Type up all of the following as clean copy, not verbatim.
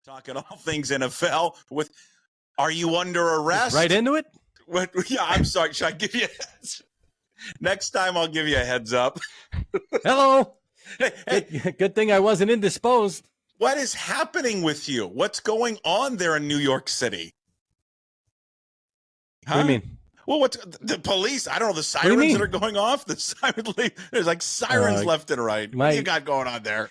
Talking all things NFL with Are You Under Arrest? Right into it? What, yeah, I'm sorry. Should I give you next time I'll give you a heads up. Hello. Hey, Good thing I wasn't indisposed. what is happening with you? What's going on there in New York City? Huh? What do you mean? Well, what's the police? I don't know, the sirens that are going off. There's like sirens left and right. What do you got going on there?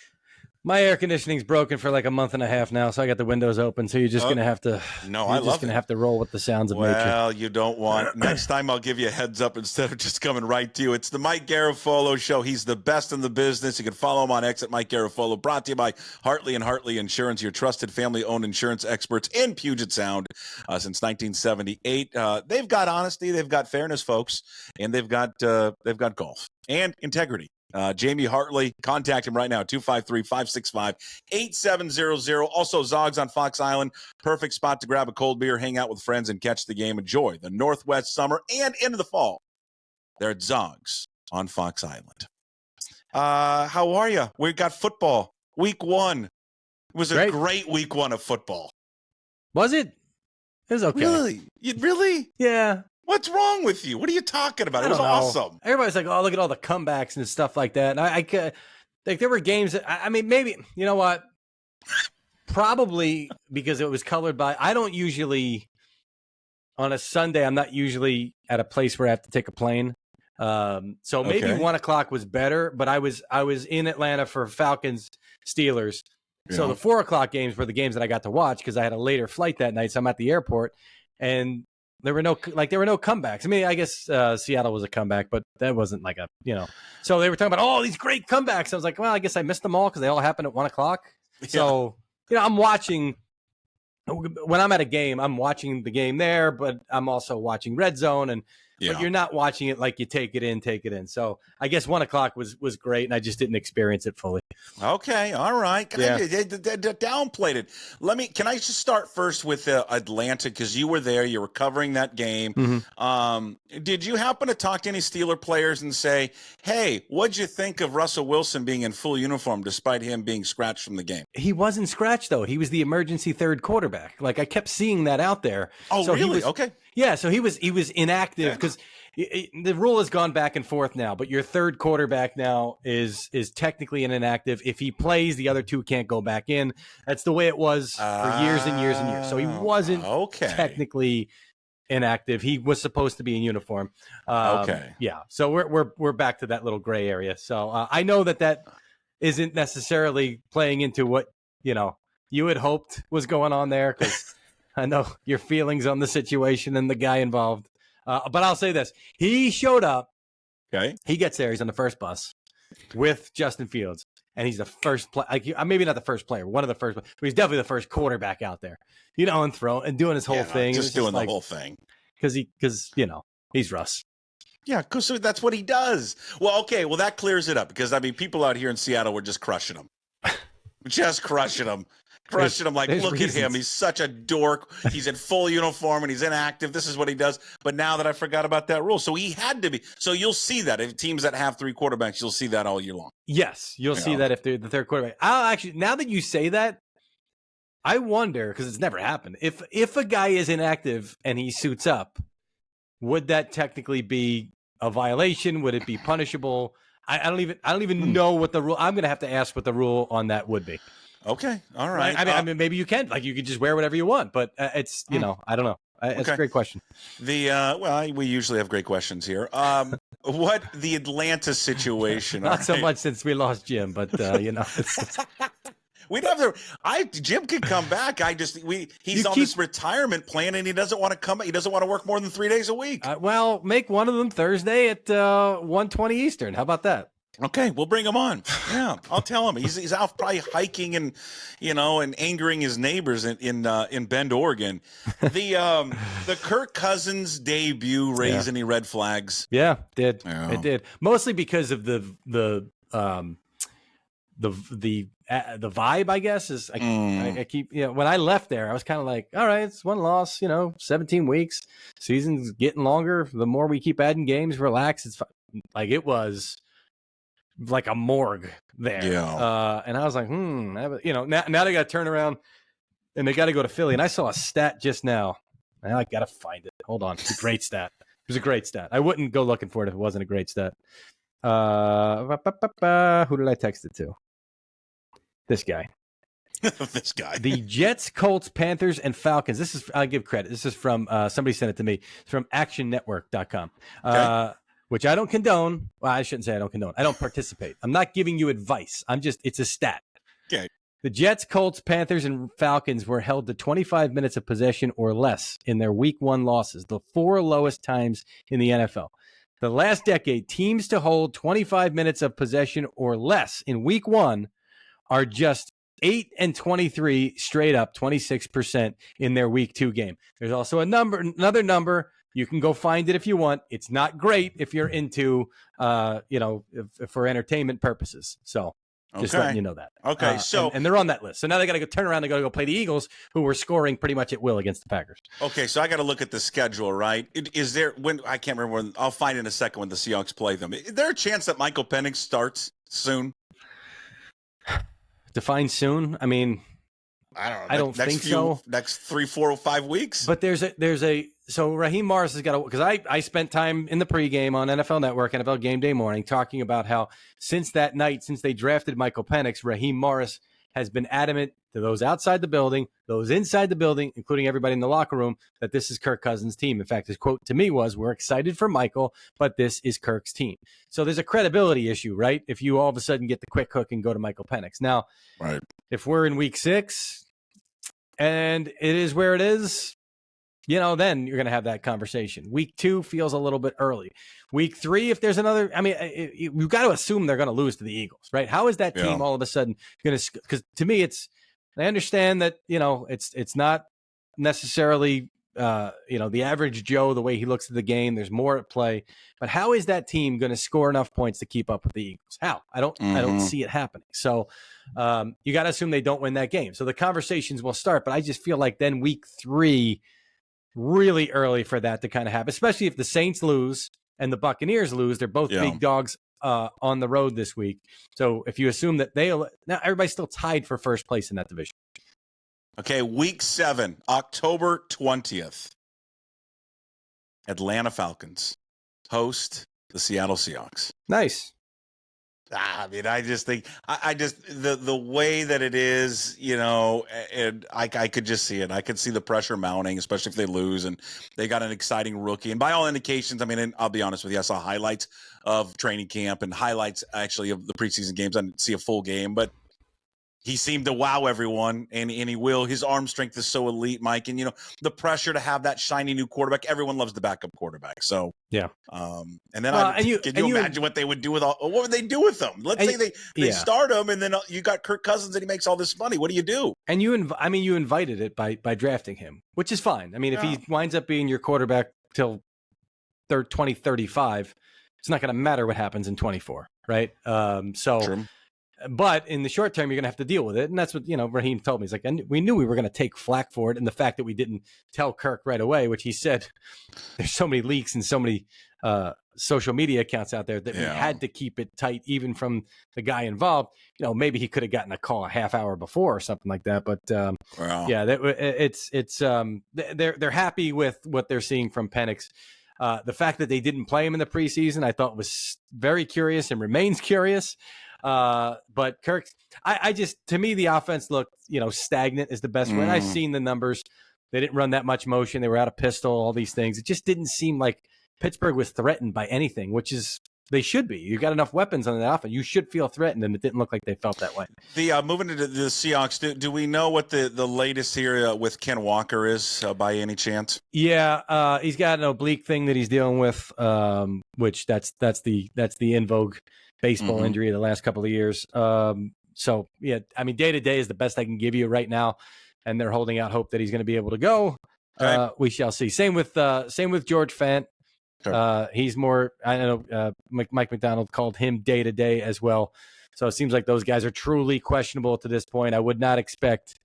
My air conditioning's broken for like a month and a half now, so I got the windows open. So you're just gonna have to. No, I love it. Gonna have to roll with the sounds of nature. Well, you don't want. Next time, I'll give you a heads up instead of just coming right to you. It's the Mike Garafolo Show. He's the best in the business. You can follow him on X at Mike Garafolo. Brought to you by Hartley and Hartley Insurance, your trusted family-owned insurance experts in Puget Sound since 1978. They've got honesty, they've got fairness, folks, and they've got golf and integrity. Jamie Hartley, contact him right now, 253-565-8700. Also, Zogs on Fox Island, perfect spot to grab a cold beer, hang out with friends, and catch the game. Enjoy the Northwest summer and into the fall. They're at Zogs on Fox Island. How are you? We got football. Week 1. It was a great week 1 of football. Was it? It was okay. Really? Really? Yeah. What's wrong with you? What are you talking about? It was awesome. Everybody's like, "Oh, look at all the comebacks and stuff like that." And I like there were games that I mean, maybe you know what? Probably because it was colored by. I don't usually on a Sunday. I'm not usually at a place where I have to take a plane. So maybe 1:00 was better. But I was in Atlanta for Falcons Steelers. Yeah. So the 4:00 games were the games that I got to watch because I had a later flight that night. So I'm at the airport and. There were no comebacks. I mean, I guess Seattle was a comeback, but that wasn't like So they were talking about these great comebacks. I was like, well, I guess I missed them all because they all happened at 1:00. Yeah. So I'm watching. When I'm at a game, I'm watching the game there, but I'm also watching Red Zone, but you're not watching it like you take it in. So I guess 1:00 was great, and I just didn't experience it fully. Okay, all right. Yeah. Downplayed it. Can I just start first with Atlanta because you were there, you were covering that game. Mm-hmm. Did you happen to talk to any Steeler players and say, "Hey, what'd you think of Russell Wilson being in full uniform despite him being scratched from the game?" He wasn't scratched though. He was the emergency third quarterback. Like I kept seeing that out there. Oh, so really? Okay. Yeah, so he was inactive because the rule has gone back and forth now. But your third quarterback now is technically an inactive. If he plays, the other two can't go back in. That's the way it was for years and years and years. So he wasn't technically inactive. He was supposed to be in uniform. Yeah. So we're back to that little gray area. So I know that isn't necessarily playing into what you had hoped was going on there because. I know your feelings on the situation and the guy involved. But I'll say this. He showed up. Okay. He gets there. He's on the first bus with Justin Fields. And he's the first player. Like, maybe not the first player. One of the first. But he's definitely the first quarterback out there. And throwing and doing his whole thing. Just doing the whole thing. Because he's Russ. Yeah, because that's what he does. Well, okay. Well, that clears it up. Because, people out here in Seattle were just crushing him. Just crushing him. Crushing him like, look at him. He's such a dork. He's in full uniform and he's inactive. This is what he does. But now that I forgot about that rule. So he had to be. So you'll see that. If teams that have 3 quarterbacks, you'll see that all year long. Yes, you'll see that if they're the third quarterback. Now that you say that, I wonder, because it's never happened, if a guy is inactive and he suits up, would that technically be a violation? Would it be punishable? I don't even know what the rule. I'm going to have to ask what the rule on that would be. Okay. All right. I mean, maybe you can. Like, you could just wear whatever you want. But it's, I don't know. It's a great question. We usually have great questions here. What the Atlanta situation? Not so much since we lost Jim, but we'd have Jim could come back. He's on this retirement plan and he doesn't want to come. He doesn't want to work more than 3 days a week. Make one of them Thursday at 1:20 Eastern. How about that? Okay, we'll bring him on. Yeah, I'll tell him he's out probably hiking and and angering his neighbors in Bend, Oregon. The Kirk Cousins debut raised any red flags? Yeah, it did. Mostly because of the vibe, I guess. Is I keep when I left there, I was kind of like, all right, it's one loss. 17 weeks, season's getting longer. The more we keep adding games, relax. It's like it was. Like a morgue there. Yeah. And I was like, now they got to turn around and they got to go to Philly. And I saw a stat just now. I got to find it. Hold on. It's a great stat. It was a great stat. I wouldn't go looking for it if it wasn't a great stat. Who did I text it to? This guy. This guy. The Jets, Colts, Panthers, and Falcons. This is, I'll give credit. This is from, somebody sent it to me. It's from actionnetwork.com, Okay. which I don't condone. Well, I shouldn't say I don't condone. I don't participate. I'm not giving you advice. It's a stat. Okay. The Jets, Colts, Panthers, and Falcons were held to 25 minutes of possession or less in their week 1 losses, the 4 lowest times in the NFL. The last decade, teams to hold 25 minutes of possession or less in week 1 are just 8 and 23 straight up, 26% in their week 2 game. There's also another number. You can go find it if you want. It's not great if you're into, for entertainment purposes. So just letting you know that. Okay. And they're on that list. So now they got to turn around and go play the Eagles, who were scoring pretty much at will against the Packers. Okay. So I got to look at the schedule, right? Is there, I can't remember when, I'll find in a second when the Seahawks play them. Is there a chance that Michael Pennix starts soon? Define soon. I mean, I don't know. I don't think so. Next 3, 4, or 5 weeks. But so Raheem Morris has got to, because I spent time in the pregame on NFL Network, NFL Game Day Morning, talking about how since that night, since they drafted Michael Pennix, Raheem Morris has been adamant to those outside the building, those inside the building, including everybody in the locker room, that this is Kirk Cousins' team. In fact, his quote to me was, "We're excited for Michael, but this is Kirk's team." So there's a credibility issue, right? If you all of a sudden get the quick hook and go to Michael Pennix. Now, right. If we're in week 6 and it is where it is, then you're going to have that conversation. Week 2 feels a little bit early. Week 3, if there's another, we've got to assume they're going to lose to the Eagles, right? How is that team all of a sudden going to, because to me, I understand that, it's not necessarily, the average Joe, the way he looks at the game, there's more at play, but how is that team going to score enough points to keep up with the Eagles? How? I don't see it happening. So you got to assume they don't win that game. So the conversations will start, but I just feel like then week 3, really early for that to kind of happen, especially if the Saints lose and the Buccaneers lose. They're both big dogs on the road this week. So if you assume that now everybody's still tied for first place in that division. Okay, week 7, October 20th. Atlanta Falcons host the Seattle Seahawks. Nice. I just think the way that it is, and I could just see it. I could see the pressure mounting, especially if they lose, and they got an exciting rookie. And by all indications, and I'll be honest with you, I saw highlights of training camp and highlights actually of the preseason games. I didn't see a full game, but he seemed to wow everyone, and he will. His arm strength is so elite, Mike. And, the pressure to have that shiny new quarterback, everyone loves the backup quarterback. So, yeah. And then can you imagine what they would do what would they do with them? Let's say they start him, and then you got Kirk Cousins and he makes all this money. What do you do? And you invited it by drafting him, which is fine. If he winds up being your quarterback till 2035, it's not going to matter what happens in 24, right? True. But in the short term, you're going to have to deal with it. And that's what, Raheem told me. He's like, and we knew we were going to take flack for it. And the fact that we didn't tell Kirk right away, which he said, there's so many leaks and so many social media accounts out there that we had to keep it tight, even from the guy involved. Maybe he could have gotten a call a half hour before or something like that. But they're happy with what they're seeing from Pennix. The fact that they didn't play him in the preseason, I thought was very curious and remains curious. But Kirk, to me, the offense looked, stagnant is the best word. I've seen the numbers. They didn't run that much motion. They were out of pistol, all these things. It just didn't seem like Pittsburgh was threatened by anything, which is, they should be. You got enough weapons on the offense. You should feel threatened, and it didn't look like they felt that way. Moving into the Seahawks, do we know what the latest here with Ken Walker is by any chance? Yeah, he's got an oblique thing that he's dealing with, which that's the in vogue baseball injury of the last couple of years. So yeah, day to day is the best I can give you right now, and they're holding out hope that he's going to be able to go. We shall see. Same with George Fant. Sure. He's more. I don't know. Mike McDonald called him day to day as well. So it seems like those guys are truly questionable to this point. I would not expect.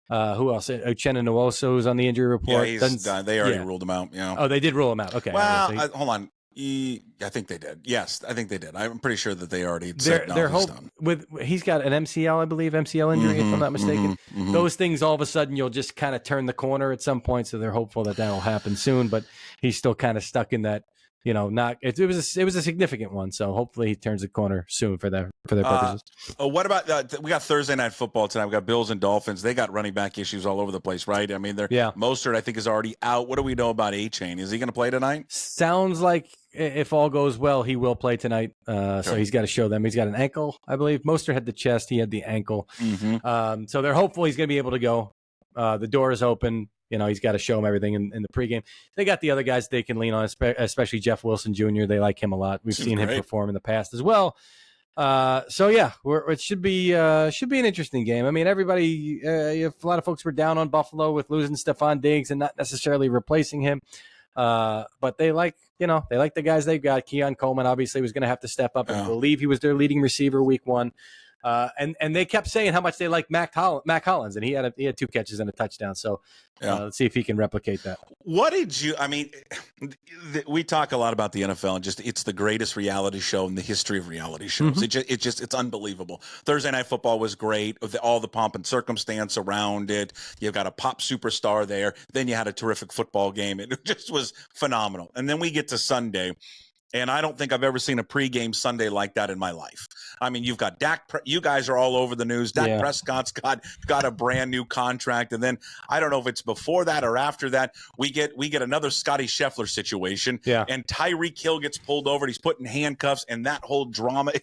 Who else? Uchenna Nwosu is on the injury report. Yeah, he's done. They already ruled him out. Yeah. Oh, they did rule him out. Okay. Well, hold on. I think they did. Yes, I think they did. I'm pretty sure that they already Their said no, their he's hope done. he's got an MCL, I believe, MCL injury, if I'm not mistaken. Mhm. Those things, all of a sudden, you'll just kind of turn the corner at some point. So they're hopeful that that'll happen soon. But he's still kind of stuck in that. Not it was a significant one. So hopefully he turns the corner soon for their purposes. What about we got Thursday night football tonight? We got Bills and Dolphins. They got running back issues all over the place, right? I mean, Mostert, I think, is already out. What do we know about A-Chain? Is he going to play tonight? Sounds like if all goes well, he will play tonight. So he's got to show them. He's got an ankle, I believe. Mostert had the chest. He had the ankle. So they're hopeful he's going to be able to go. The door is open. He's got to show them everything in the pregame. They got the other guys they can lean on, especially Jeff Wilson Jr. They like him a lot. We've seen him perform in the past as well. So yeah, it should be an interesting game. I mean, everybody, a lot of folks were down on Buffalo with losing Stephon Diggs and not necessarily replacing him. But they like the guys they've got. Keon Coleman obviously was going to have to step up. I believe he was their leading receiver week 1. And they kept saying how much they like Mac Hollins, and he had 2 catches and a touchdown. So let's see if he can replicate that. What did you? I mean, we talk a lot about the NFL, and it's the greatest reality show in the history of reality shows. It's unbelievable. Thursday Night Football was great with all the pomp and circumstance around it. You've got a pop superstar there. Then you had a terrific football game. It just was phenomenal. And then we get to Sunday. And I don't think I've ever seen a pregame Sunday like that in my life. I mean, you've got Dak. You guys are all over the news. Dak Prescott's got a brand new contract, and then I don't know if it's before that or after that. We get another Scotty Scheffler situation. Yeah. And Tyreek Hill gets pulled over. And he's put in handcuffs, and that whole drama.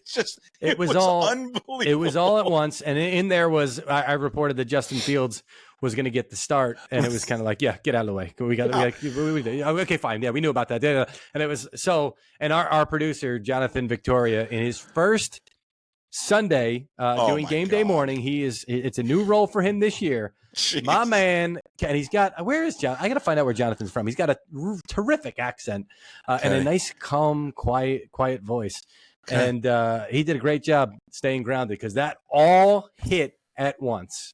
It was all unbelievable. It was all at once, and in there was I reported that Justin Fields was going to get the start, and it was kind of like, yeah, get out of the way. Okay, fine. Yeah, we knew about that. And it was so, and our producer, Jonathan Victoria, in his first Sunday doing game day morning, it's a new role for him this year. Jeez. My man, and he's got, where is John? I got to find out where Jonathan's from. He's got a terrific accent and a nice, calm, quiet voice. Okay. And he did a great job staying grounded because that all hit at once.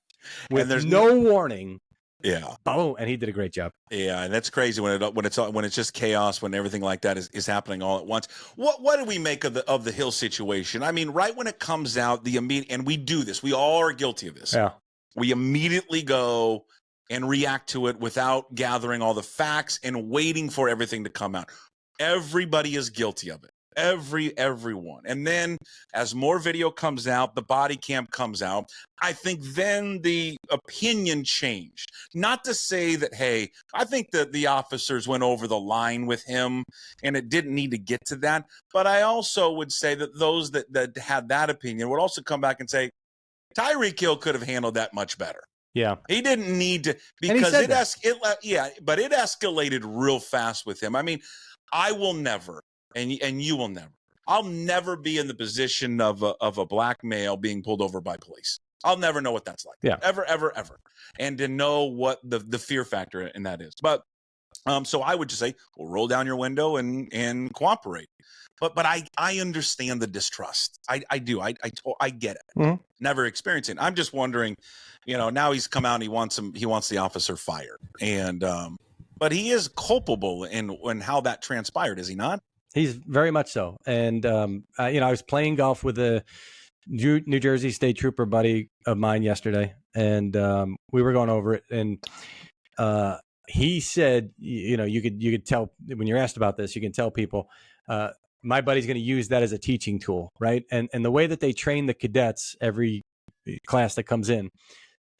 With there's no warning. Yeah. Oh, and he did a great job. Yeah, and that's crazy when it's just chaos, when everything like that is happening all at once. What do we make of the Hill situation? I mean, right when it comes out, the immediate, and we do this, we all are guilty of this. Yeah. We immediately go and react to it without gathering all the facts and waiting for everything to come out. Everybody is guilty of it. Everyone. And then as more video comes out, the body cam comes out, I think then the opinion changed. Not to say that, hey, I think that the officers went over the line with him and it didn't need to get to that. But I also would say that those that had that opinion would also come back and say, Tyreek Hill could have handled that much better. Yeah. He didn't need to, because but it escalated real fast with him. I mean, I will never, and you will never. I'll never be in the position of a black male being pulled over by police. I'll never know what that's like. Yeah. Ever. And to know what the fear factor in that is. But so I would just say, well, roll down your window and cooperate. But I understand the distrust. I do. I get it. Mm-hmm. Never experiencing it. I'm just wondering, now he's come out and he wants the officer fired. And but he is culpable in how that transpired, is he not? He's very much so. And, I was playing golf with a New Jersey State Trooper buddy of mine yesterday, and we were going over it. And he said, you could tell when you're asked about this, you can tell people, my buddy's going to use that as a teaching tool, right? And the way that they train the cadets, every class that comes in,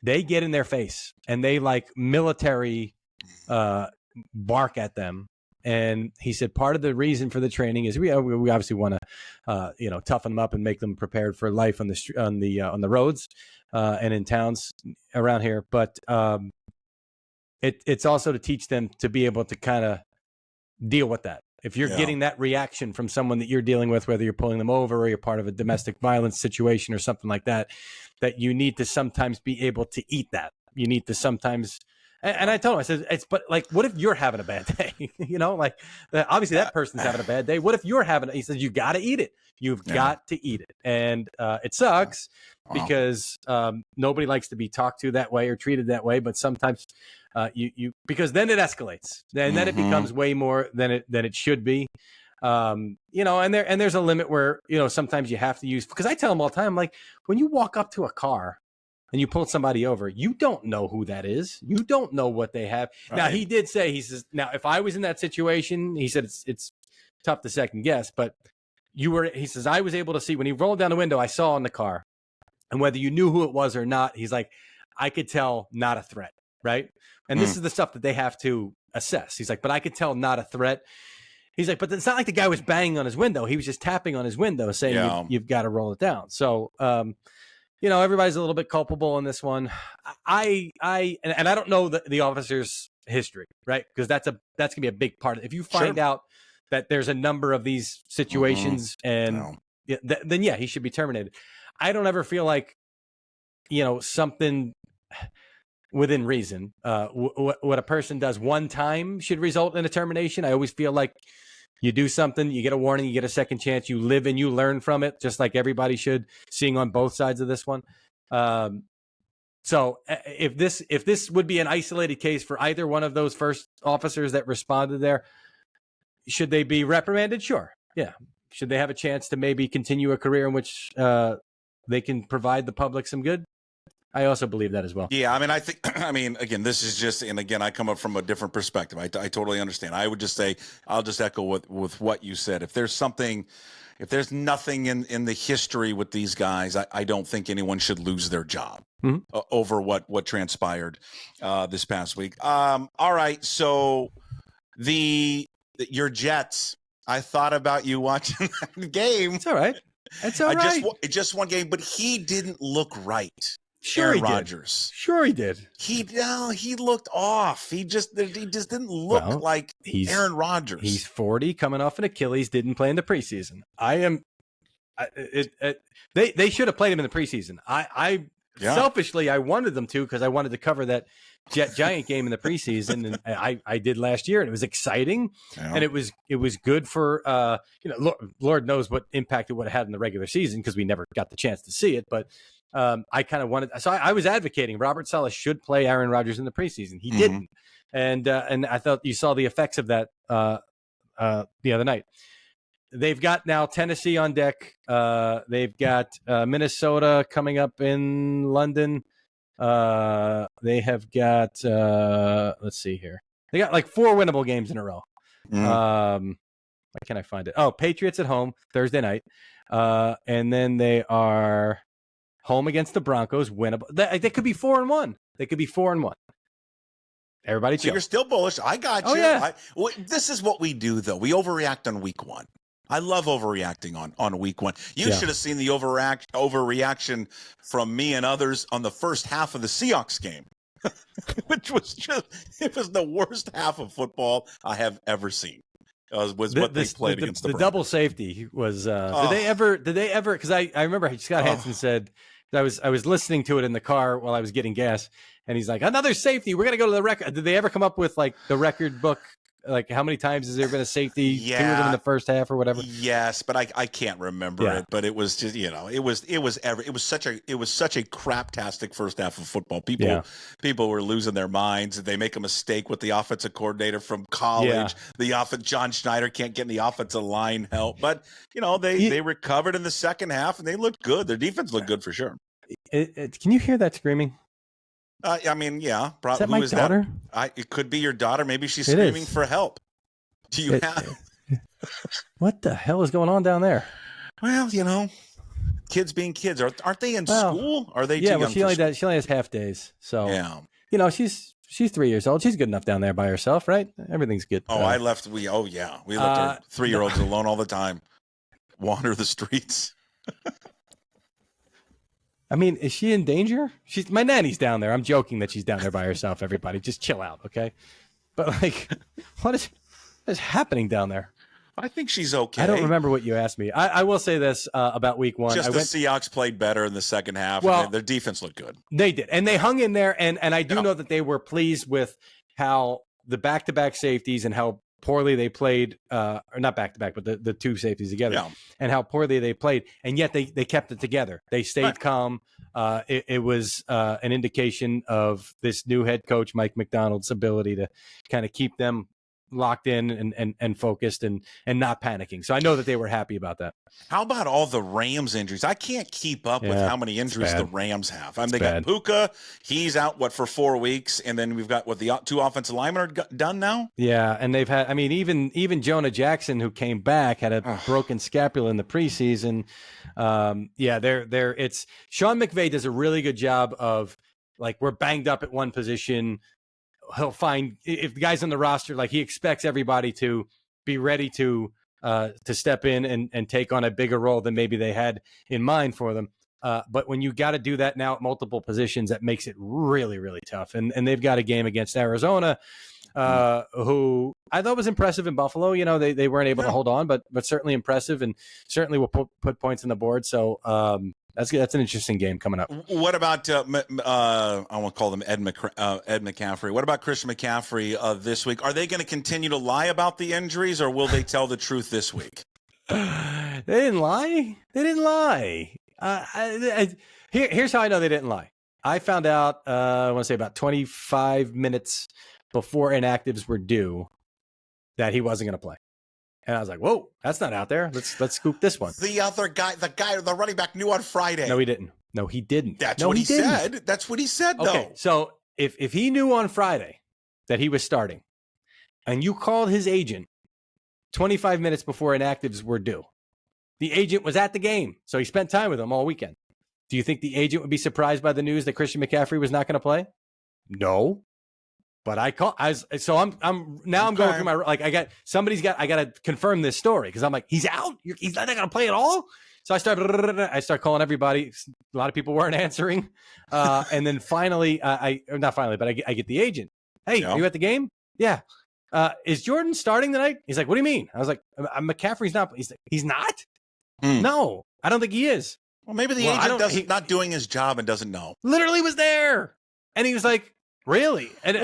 they get in their face and they like military bark at them. And he said part of the reason for the training is we obviously want to toughen them up and make them prepared for life on the roads and in towns around here. But it's also to teach them to be able to kind of deal with that. If you're getting that reaction from someone that you're dealing with, whether you're pulling them over or you're part of a domestic violence situation or something like that, that you need to sometimes be able to eat that. You need to sometimes. And I told him, I said, but like, what if you're having a bad day? Obviously that person's having a bad day. What if you're having he said, you got to eat it. You've got to eat it. And it sucks because nobody likes to be talked to that way or treated that way. But sometimes because then it escalates and then it becomes way more than it should be. And there's a limit where, sometimes you have to use, because I tell them all the time, like, when you walk up to a car and you pull somebody over, you don't know who that is. You don't know what they have. Right. Now, he did say, he says, now, if I was in that situation, he said, it's tough to second guess, but he says, I was able to see when he rolled down the window, I saw in the car, and whether you knew who it was or not, he's like, I could tell not a threat. Right. And this is the stuff that they have to assess. He's like, but I could tell not a threat. He's like, but it's not like the guy was banging on his window. He was just tapping on his window saying, you've got to roll it down. So, everybody's a little bit culpable in this one. And I don't know the officer's history, right? Because that's going to be a big part of it. If you find out that there's a number of these situations then he should be terminated. I don't ever feel like, something within reason, what a person does one time should result in a termination. I always feel like you do something, you get a warning, you get a second chance, you live and you learn from it, just like everybody should, seeing on both sides of this one. So if this would be an isolated case for either one of those first officers that responded there, should they be reprimanded? Sure. Yeah. Should they have a chance to maybe continue a career in which they can provide the public some good? I also believe that as well. Yeah, again, this is just, and again, I come up from a different perspective. I totally understand. I would just say, I'll just echo with what you said. If there's nothing in the history with these guys, I don't think anyone should lose their job over what transpired this past week. All right, so your Jets, I thought about you watching that game. It's all right. It's all right. Just one game, but he didn't look right. Sure, Aaron he Rodgers. Did. Sure, he did. He looked off. He just didn't look like Aaron Rodgers. He's 40, coming off an Achilles. Didn't play in the preseason. They should have played him in the preseason. Selfishly, I wanted them to, because I wanted to cover that Giant game in the preseason, and I did last year, and it was exciting, and it was good for Lord knows what impact it would have had in the regular season, because we never got the chance to see it, but. I kind of wanted, so I was advocating Robert Saleh should play Aaron Rodgers in the preseason. He didn't, and I thought you saw the effects of that the other night. They've got now Tennessee on deck. They've got Minnesota coming up in London. They have got let's see here. They got like 4 winnable games in a row. Why can't I find it? Oh, Patriots at home Thursday night, and then they are. Home against the Broncos, winnable. They could be 4-1. They could be 4-1. Everybody, so you're still bullish. I got you. Oh, yeah. This is what we do, though. We overreact on week 1. I love overreacting on week 1. You should have seen the overreaction from me and others on the first half of the Seahawks game, which was it was the worst half of football I have ever seen. Was what they played against the Broncos. The double safety was. Did they ever? Because I remember Scott Hansen said. I was listening to it in the car while I was getting gas, and he's like, another safety. We're gonna go to the record. Did they ever come up with like the record book? Like how many times has there been a safety? 2 of them in the first half or whatever. Yes, but I can't remember it. But it was just it was such a craptastic first half of football. People were losing their minds. They make a mistake with the offensive coordinator from college. John Schneider can't get in the offensive line help. But they recovered in the second half and they looked good. Their defense looked good for sure. Can you hear that screaming? Probably. Is that my daughter? It could be your daughter. Maybe she's screaming for help. Do you have? What the hell is going on down there? Well, kids being kids. Aren't they in school? Are they? Yeah, she only has half days. So she's 3 years old. She's good enough down there by herself, right? Everything's good. Oh, we left our 3-year-olds alone all the time. Wander the streets. I mean, is she in danger? My nanny's down there. I'm joking that she's down there by herself. Everybody, just chill out, okay? But like, what is happening down there? I think she's okay. I don't remember what you asked me. I will say this about week 1. The Seahawks played better in the second half. Well, their defense looked good. They did, and they hung in there. And I do know that they were pleased with how the back-to-back safeties and how poorly they played, or not back-to-back, but the 2 safeties together, and how poorly they played. And yet they kept it together. They stayed calm. It was an indication of this new head coach, Mike McDonald's ability to kind of keep them locked in and focused and not panicking. So I know that they were happy about that. How about all the Rams injuries? I can't keep up with how many injuries the Rams have. They got Puka. He's out, for 4 weeks? And then we've got, the 2 offensive linemen are done now? Yeah, and they've had, even Jonah Jackson, who came back, had a broken scapula in the preseason. It's Sean McVay does a really good job of, like, we're banged up at one position. He'll find, if the guy's on the roster, like, he expects everybody to be ready to step in and take on a bigger role than maybe they had in mind for them. But when you got to do that now at multiple positions, that makes it really, really tough. And they've got a game against Arizona, who I thought was impressive in Buffalo. You know, they weren't able to hold on, but certainly impressive, and certainly will put points on the board. So that's an interesting game coming up. What about I won't call them Ed McCaffrey. What about Christian McCaffrey this week? Are they going to continue to lie about the injuries, or will they tell the truth this week? They didn't lie. Here's how I know they didn't lie. I found out, I want to say about 25 minutes before inactives were due, that he wasn't going to play. And I was like, whoa, that's not out there. Let's scoop this one. The other guy, the running back, knew on Friday. No, he didn't. That's what he said. That's what he said, though. Okay, so if he knew on Friday that he was starting, and you called his agent 25 minutes before inactives were due, the agent was at the game, so he spent time with him all weekend. Do you think the agent would be surprised by the news that Christian McCaffrey was not going to play? No. But I'm going through my, like, I got to confirm this story, because I'm like, he's out? He's not going to play at all? So I start calling everybody. A lot of people weren't answering. And then finally, I get the agent. Hey, are you at the game? Yeah. Is Jordan starting tonight? He's like, what do you mean? I was like, McCaffrey's not. He's not? No, I don't think he is. Well, maybe the agent not doing his job and doesn't know. Literally was there. And he was like, really? And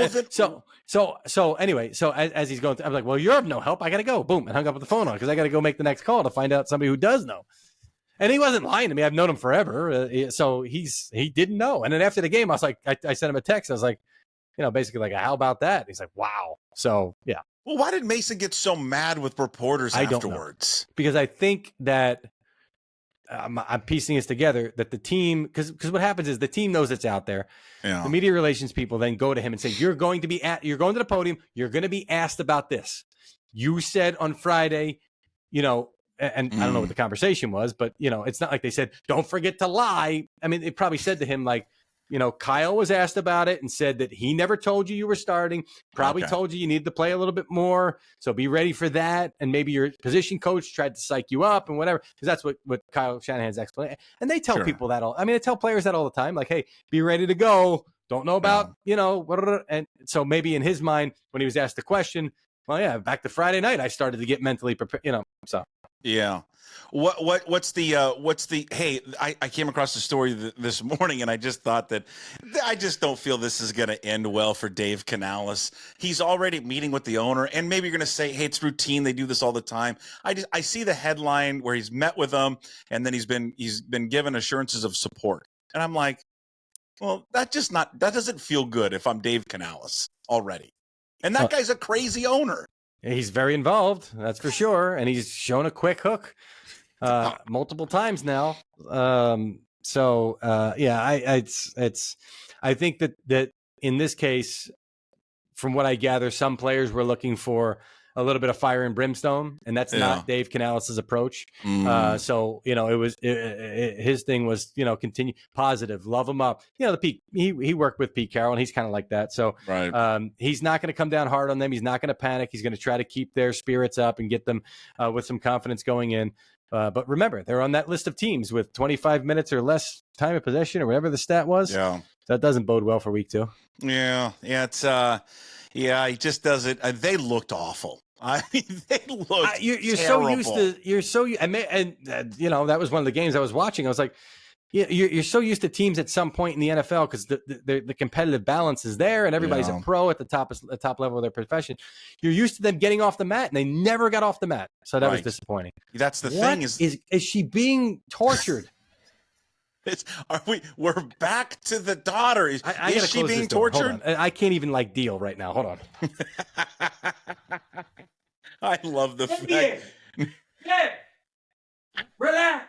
so anyway, as he's going through, I'm like, well, you're of no help. I got to go. Boom. And hung up with the phone on, because I got to go make the next call to find out somebody who does know. And he wasn't lying to me. I've known him forever. So he didn't know. And then after the game, I was like, I sent him a text. I was like, basically like, how about that? He's like, wow. So, yeah. Well, why did Mason get so mad with reporters afterwards? Don't know. Because I think that I'm piecing this together, that the team, because what happens is the team knows it's out there. Yeah. The media relations people then go to him and say, you're going to the podium. You're going to be asked about this. You said on Friday, and I don't know what the conversation was, but it's not like they said, don't forget to lie. I mean, they probably said to him, like, Kyle was asked about it and said that he never told you were starting, probably told you need to play a little bit more. So be ready for that. And maybe your position coach tried to psych you up and whatever, because that's what Kyle Shanahan's explanation. And they tell people that they tell players that all the time, like, hey, be ready to go. Don't know about, and so maybe in his mind, when he was asked the question, well, yeah, back to Friday night, I started to get mentally prepared, so. Yeah. What's the hey, I came across the story this morning, and I just thought that I just don't feel this is going to end well for Dave Canales. He's already meeting with the owner, and maybe you're going to say, hey, it's routine. They do this all the time. I see the headline where he's met with them, and then he's been given assurances of support. And I'm like, well, that doesn't feel good if I'm Dave Canales already. And that guy's a crazy owner. He's very involved, that's for sure. And he's shown a quick hook multiple times now. I think that in this case, from what I gather, some players were looking for a little bit of fire and brimstone, and that's not Dave Canales' approach. His thing was, continue positive, love him up. He worked with Pete Carroll, and he's kind of like that. So he's not going to come down hard on them. He's not going to panic. He's going to try to keep their spirits up and get them with some confidence going in. But remember, they're on that list of teams with 25 minutes or less time of possession, or whatever the stat was. Yeah, that doesn't bode well for week 2. Yeah, it's he just doesn't. They looked awful. I mean, they looked. You're terrible. That was one of the games I was watching. I was like, you're so used to teams at some point in the NFL, because the competitive balance is there, and everybody's a pro at the top level of their profession. You're used to them getting off the mat, and they never got off the mat. So that was disappointing. That's the thing. Is she being tortured? We're back to the daughter. Is I gotta she close being this door. Hold tortured? on. I can't even deal right now. Hold on. I love the fact. Yeah. Relax.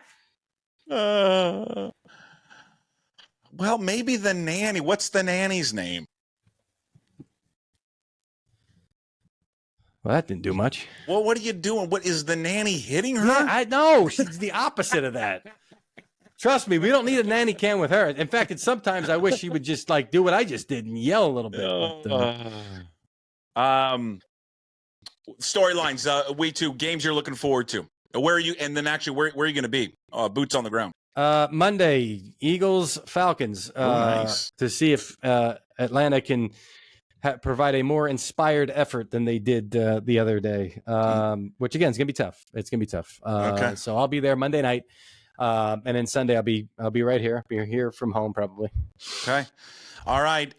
Well, maybe the nanny. What's the nanny's name? Well, that didn't do much. Well, what are you doing? What is the nanny hitting her? Yeah, I know. She's the opposite of that. Trust me, we don't need a nanny cam with her. In fact, sometimes I wish she would just do what I just did and yell a little bit. Storylines. We two games you're looking forward to. Where are you? And then actually, where are you going to be? Boots on the ground. Monday, Eagles, Falcons. Nice. To see if Atlanta can provide a more inspired effort than they did the other day. Which again is going to be tough. It's going to be tough. Okay. So I'll be there Monday night. And then Sunday I'll be right here. Be here from home probably. Okay. All right.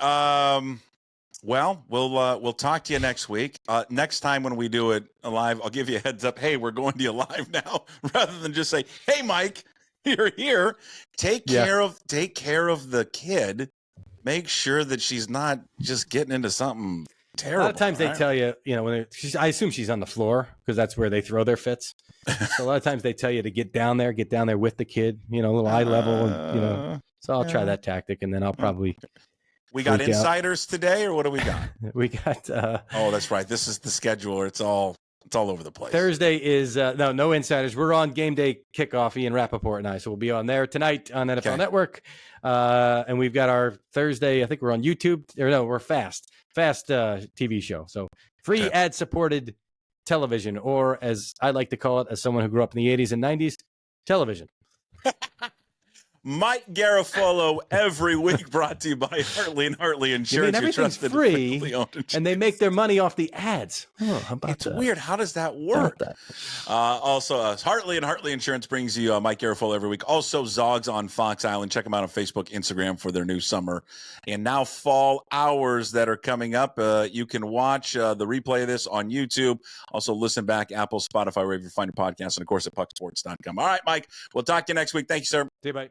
Well, we'll talk to you next week. Next time when we do it live, I'll give you a heads up. Hey, we're going to you live now, rather than just say, "Hey, Mike, you're here." Take care of the kid. Make sure that she's not just getting into something terrible. A lot of times they tell you, when I assume she's on the floor because that's where they throw their fits. So a lot of times they tell you to get down there with the kid, a little eye level, and So I'll try that tactic, and then I'll probably. We got insiders today, or what do we got? We got. Oh, that's right. This is the schedule. It's all over the place. Thursday is no insiders. We're on game day kickoff. Ian Rappaport and I, so we'll be on there tonight on NFL Network. And we've got our Thursday. I think we're on YouTube. Or no, we're Fast TV show. So free ad supported television, or as I like to call it, as someone who grew up in the 80s and 90s, television. Mike Garafolo every week, brought to you by Hartley and Hartley Insurance. Everything's free, and they make their money off the ads. Oh, how about it's weird. How does that work? Also, Hartley and Hartley Insurance brings you Mike Garafolo every week. Also, Zogs on Fox Island. Check them out on Facebook, Instagram for their new summer and now fall hours that are coming up. You can watch the replay of this on YouTube. Also, listen back, Apple, Spotify, wherever you find your podcast, and of course at pucksports.com. All right, Mike. We'll talk to you next week. Thank you, sir. See you, bye.